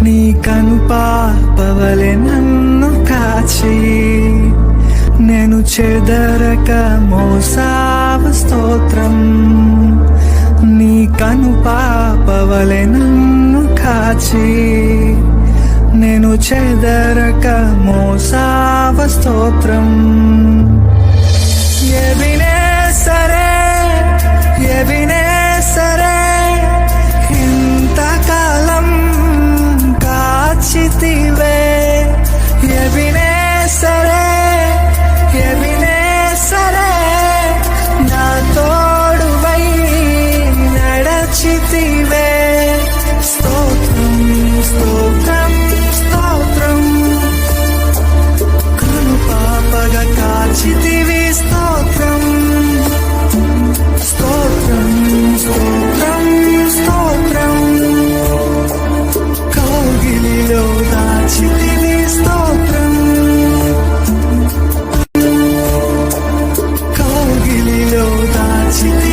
నీ కను పాపవలె నన్ను కాచి నేను చెదరక మోసావ స్తోత్రం. నీ కను పాపవలె నన్ను కాచి నేను చెదరక మోసావ స్తోత్రం. ఎబినేసరే ఎబినేసరే ఇంతకాలం కాచితివే. ఎబినేసరే ఎబినేసరే నా తోడువై నడచితివే. స్తోత్రం స్తోత్రం స్తోత్రం కను పాపగా కాచితివి. స్తోత్రం స్తోత్రం స్తోత్రం స్తోత్రం కౌగిలిలో దాచితివి. స్తోత్రం కౌగిలిలో దాచితివి.